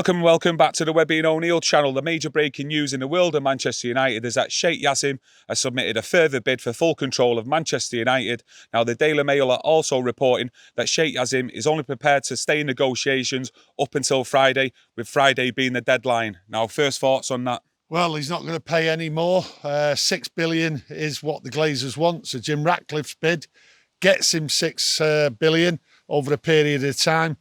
Welcome back to the Webby O'Neill channel. The major breaking news in the world of Manchester United is that Sheikh Jassim has submitted a further bid for full control of Manchester United. Now, the Daily Mail are also reporting that Sheikh Jassim is only prepared to stay in negotiations up until Friday, with Friday being the deadline. Now, first thoughts on that? Well, he's not going to pay any more. 6 billion is what the Glazers want. So Jim Ratcliffe's bid gets him 6 billion over a period of time.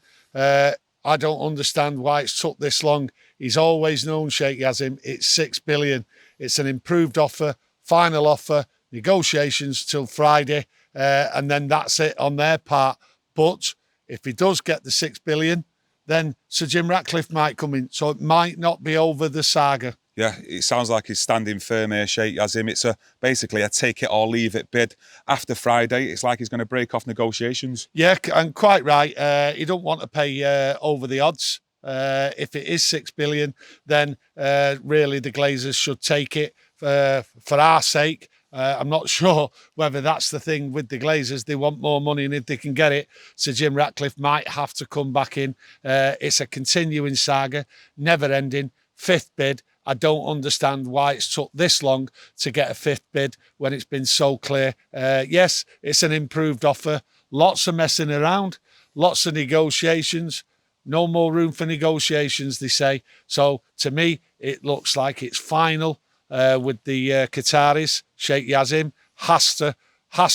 I don't understand why it's took this long. He's always known, Sheikh Jassim, it's 6 billion. It's an improved offer, final offer, negotiations till Friday, and then that's it on their part. But if he does get the 6 billion, then Sir Jim Ratcliffe might come in. So it might not be over the saga. Yeah, it sounds like he's standing firm here, Sheikh Jassim. It's basically a take it or leave it bid. After Friday, it's like he's going to break off negotiations. Yeah, and quite right. He don't want to pay over the odds. If it is 6 billion, then really the Glazers should take it for our sake. I'm not sure whether that's the thing with the Glazers. They want more money, and if they can get it, Sir Jim Ratcliffe might have to come back in. It's a continuing saga, never ending. 5th bid. I don't understand why it's took this long to get a 5th bid when it's been so clear. Yes, it's an improved offer. Lots of messing around, lots of negotiations. No more room for negotiations, they say. So to me, it looks like it's final with the Qataris. Sheikh Jassim has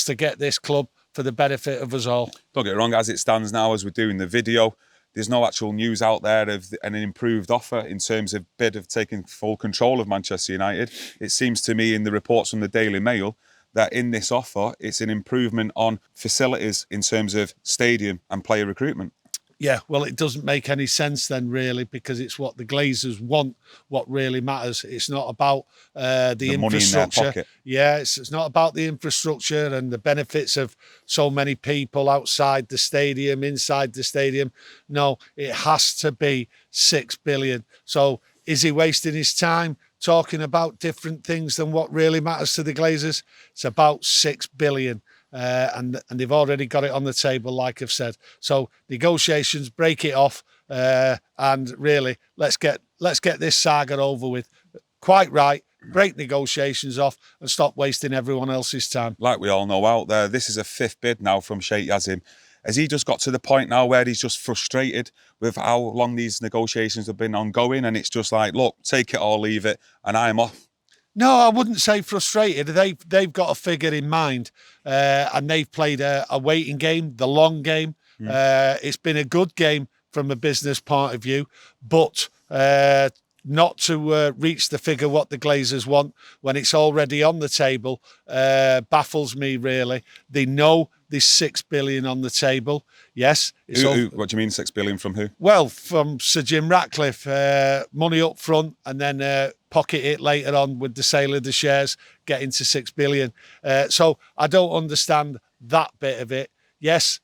to get this club for the benefit of us all. Don't get it wrong, as it stands now, as we're doing the video, there's no actual news out there of an improved offer in terms of bid of taking full control of Manchester United. It seems to me in the reports from the Daily Mail that in this offer, it's an improvement on facilities in terms of stadium and player recruitment. Yeah, well, it doesn't make any sense then, really, because it's what the Glazers want, what really matters. It's not about the infrastructure. Money in their pocket. Yeah, it's not about the infrastructure and the benefits of so many people outside the stadium, inside the stadium. No, it has to be 6 billion. So is he wasting his time talking about different things than what really matters to the Glazers? It's about 6 billion. And they've already got it on the table, like I've said. So negotiations, break it off, and really let's get this saga over with. Quite right. Break negotiations off and stop wasting everyone else's time. Like we all know out there, this is a 5th bid now from Sheikh Jassim. Has he just got to the point now where he's just frustrated with how long these negotiations have been ongoing, and it's just like, look, take it or leave it, and I'm off? No, I wouldn't say frustrated. They've got a figure in mind, and they've played a waiting game, the long game. It's been a good game from a business point of view, but not to reach the figure what the Glazers want when it's already on the table baffles me, really. They know there's 6 billion on the table. Yes. What do you mean 6 billion from who? Well, from Sir Jim Ratcliffe, money up front and then pocket it later on with the sale of the shares, getting to 6 billion. So I don't understand that bit of it. Yes,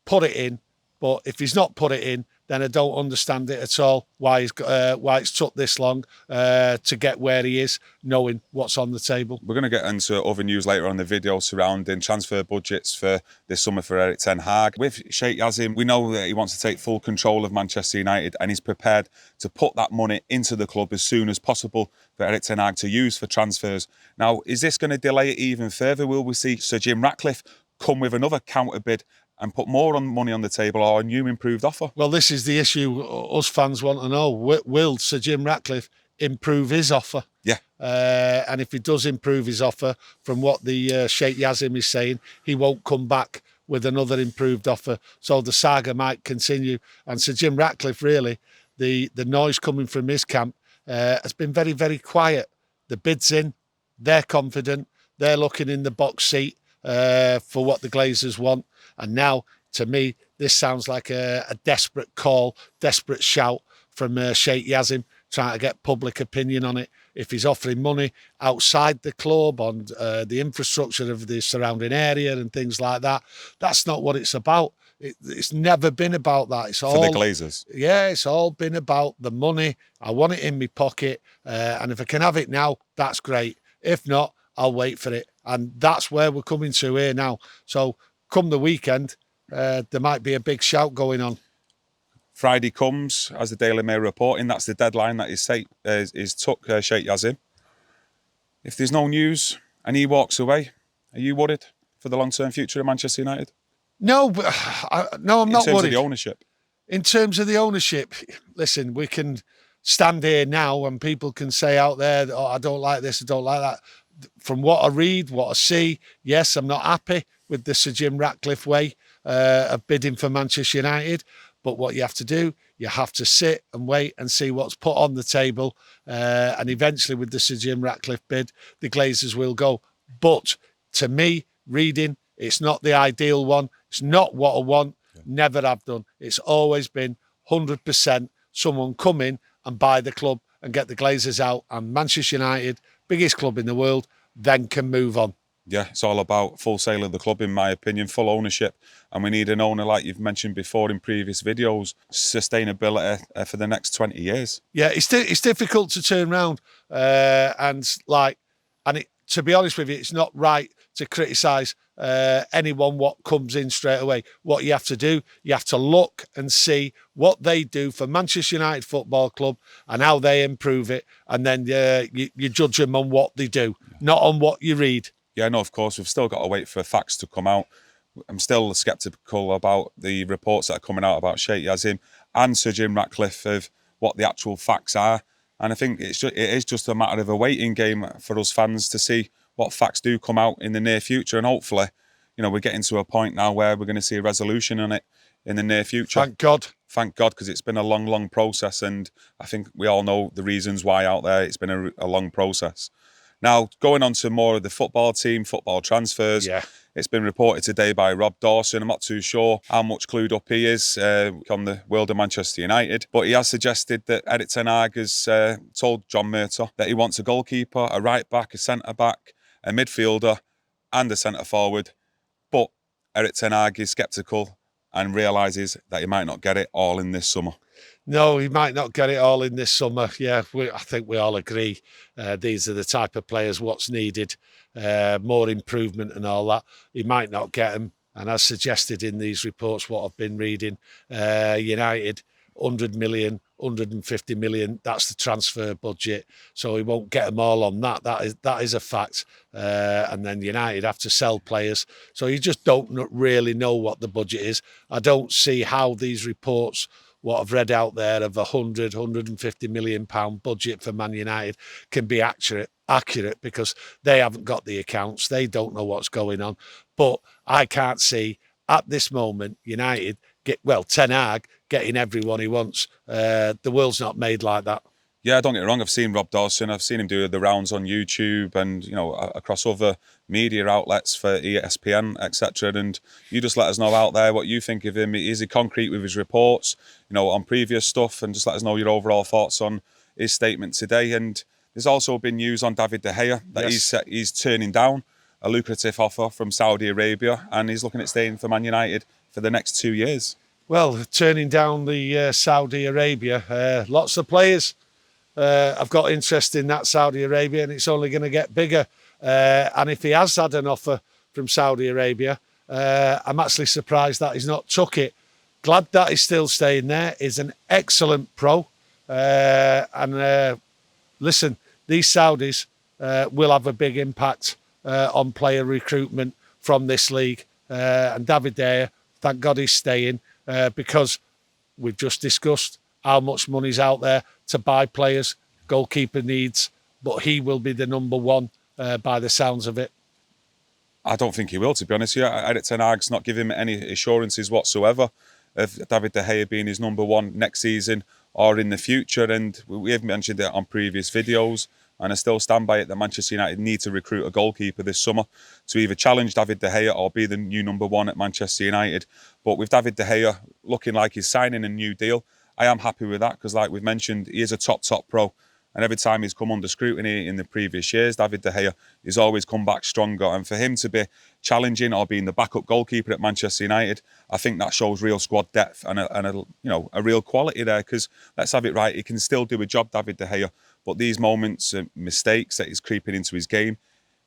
put it in, but if he's not put it in, then I don't understand it at all, why it's took this long to get where he is, knowing what's on the table. We're going to get into other news later on in the video surrounding transfer budgets for this summer for Erik Ten Hag. With Sheikh Jassim, we know that he wants to take full control of Manchester United, and he's prepared to put that money into the club as soon as possible for Erik Ten Hag to use for transfers. Now, is this going to delay it even further? Will we see Sir Jim Ratcliffe come with another counter bid and put more money on the table, or a new improved offer? Well, this is the issue us fans want to know. Will Sir Jim Ratcliffe improve his offer? Yeah. And if he does improve his offer, from what the Sheikh Jassim is saying, he won't come back with another improved offer. So the saga might continue. And Sir Jim Ratcliffe, really, the noise coming from his camp has been very, very quiet. The bid's in, they're confident, they're looking in the box seat for what the Glazers want. And now, to me, this sounds like a desperate call, desperate shout from Sheikh Jassim, trying to get public opinion on it. If he's offering money outside the club on the infrastructure of the surrounding area and things like that, that's not what it's about. It's never been about that. It's all for the Glazers. Yeah, it's all been about the money. I want it in my pocket, and if I can have it now, that's great. If not, I'll wait for it. And that's where we're coming to here now. So come the weekend, there might be a big shout going on. Friday comes, as the Daily Mail reporting, that's the deadline that is took Sheikh Jassim. If there's no news and he walks away, are you worried for the long-term future of Manchester United? No, but no, I'm not In terms worried. of the ownership? In terms of the ownership, listen, we can stand here now and people can say out there, oh, I don't like this, I don't like that. From what I read, what I see, yes, I'm not happy with the Sir Jim Ratcliffe way of bidding for Manchester United. But what you have to do, you have to sit and wait and see what's put on the table. And eventually with the Sir Jim Ratcliffe bid, the Glazers will go. But to me, reading, it's not the ideal one. It's not what I want. Never have done. It's always been 100% someone come in and buy the club and get the Glazers out, and Manchester United, biggest club in the world, then can move on. Yeah, it's all about full sale of the club, in my opinion, full ownership. And we need an owner, like you've mentioned before in previous videos, sustainability for the next 20 years. Yeah, it's difficult to turn around. To be honest with you, it's not right to criticise anyone what comes in straight away. What you have to do, you have to look and see what they do for Manchester United Football Club and how they improve it. And then you judge them on what they do, not on what you read. Yeah, no, of course, we've still got to wait for facts to come out. I'm still sceptical about the reports that are coming out about Sheikh Jassim and Sir Jim Ratcliffe of what the actual facts are. And I think it is just a matter of a waiting game for us fans to see what facts do come out in the near future. And hopefully, we're getting to a point now where we're going to see a resolution on it in the near future. Thank God. Thank God, because it's been a long, long process. And I think we all know the reasons why out there. It's been a long process. Now, going on to more of the football team, football transfers. Yeah. It's been reported today by Rob Dawson. I'm not too sure how much clued up he is on the world of Manchester United, but he has suggested that Erik ten Hag has told John Murtough that he wants a goalkeeper, a right back, a centre back, a midfielder, and a centre forward. But Erik ten Hag is sceptical and realises that he might not get it all in this summer. No, he might not get it all in this summer. Yeah, I think we all agree. These are the type of players what's needed, more improvement and all that. He might not get them. And as suggested in these reports, what I've been reading, United, 100 million, 150 million, that's the transfer budget. So he won't get them all on that. That is a fact. And then United have to sell players. So you just don't really know what the budget is. I don't see how these reports, what I've read out there of 150 million pound budget for Man United, can be accurate because they haven't got the accounts. They don't know what's going on. But I can't see at this moment United Ten Hag getting everyone he wants. The world's not made like that. Yeah, don't get me wrong. I've seen Rob Dawson. I've seen him do the rounds on YouTube and across other media outlets for ESPN, etc. And you just let us know out there what you think of him. Is he concrete with his reports, on previous stuff, and just let us know your overall thoughts on his statement today. And there's also been news on David De Gea that he's turning down a lucrative offer from Saudi Arabia, and he's looking at staying for Man United for the next 2 years. Well, turning down the Saudi Arabia, lots of players. I've got interest in that Saudi Arabia, and it's only going to get bigger. And if he has had an offer from Saudi Arabia, I'm actually surprised that he's not took it. Glad that he's still staying there. He's an excellent pro. Listen, these Saudis will have a big impact on player recruitment from this league. And David De Gea, thank God he's staying because we've just discussed how much money's out there to buy players, goalkeeper needs, but he will be the number one by the sounds of it. I don't think he will, to be honest. Erik ten Hag's not giving him any assurances whatsoever of David De Gea being his number one next season or in the future. And we have mentioned it on previous videos, and I still stand by it that Manchester United need to recruit a goalkeeper this summer to either challenge David De Gea or be the new number one at Manchester United. But with David De Gea looking like he's signing a new deal, I am happy with that because, like we've mentioned, he is a top pro. And every time he's come under scrutiny in the previous years, David De Gea has always come back stronger. And for him to be challenging or being the backup goalkeeper at Manchester United, I think that shows real squad depth and a real quality there. Because let's have it right, he can still do a job, David De Gea. But these moments, mistakes that he's creeping into his game,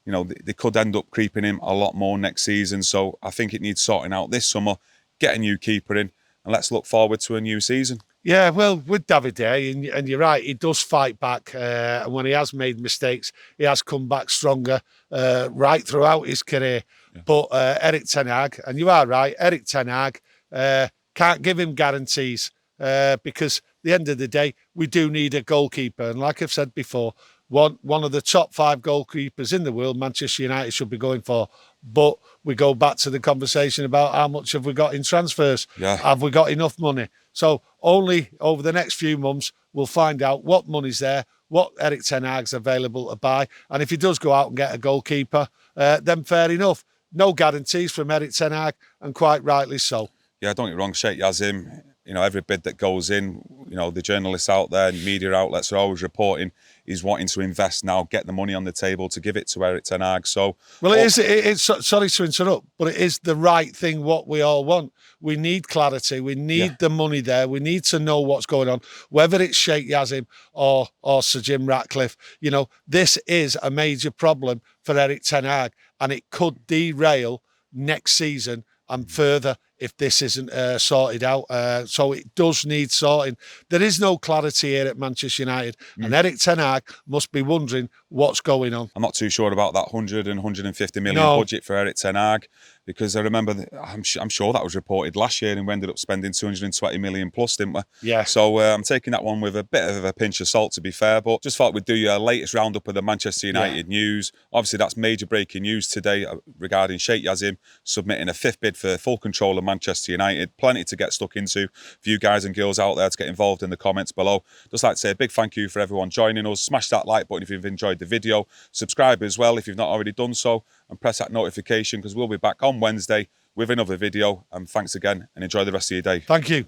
they could end up creeping him a lot more next season. So I think it needs sorting out this summer, get a new keeper in, and let's look forward to a new season. Yeah, well, with David and you're right, he does fight back. And when he has made mistakes, he has come back stronger right throughout his career. Yeah. But Erik ten Hag, and you are right, Erik ten Hag can't give him guarantees because at the end of the day, we do need a goalkeeper. And like I've said before, one of the top 5 goalkeepers in the world, Manchester United should be going for. But we go back to the conversation about how much have we got in transfers? Yeah. Have we got enough money? So only over the next few months we'll find out what money's there, what Erik ten Hag's available to buy, and if he does go out and get a goalkeeper, then fair enough. No guarantees from Erik ten Hag, and quite rightly so. Yeah, don't get me wrong, Sheikh Jassim, you know, every bid that goes in, you know, the journalists out there and media outlets are always reporting he's wanting to invest now, get the money on the table to give it to Erik ten Hag. So, well, it's sorry to interrupt, but it is the right thing, what we all want. We need clarity. We need the money there. We need to know what's going on, whether it's Sheikh Jassim or Sir Jim Ratcliffe. You know, this is a major problem for Erik ten Hag, and it could derail next season and further if this isn't sorted out. So it does need sorting. There is no clarity here at Manchester United, and Erik ten Hag must be wondering what's going on. I'm not too sure about that 100 and 150 million budget for Erik ten Hag, because I remember, I'm sure that was reported last year and we ended up spending 220 million plus, didn't we? Yeah. So I'm taking that one with a bit of a pinch of salt, to be fair, but just thought we'd do your latest roundup of the Manchester United news. Obviously, that's major breaking news today regarding Sheikh Jassim submitting a 5th bid for full control of Manchester United. Plenty to get stuck into for you guys and girls out there to get involved in the comments below. Just like to say a big thank you for everyone joining us. Smash that like button if you've enjoyed the video. Subscribe as well if you've not already done so, and press that notification because we'll be back on Wednesday with another video. And thanks again and enjoy the rest of your day. Thank you.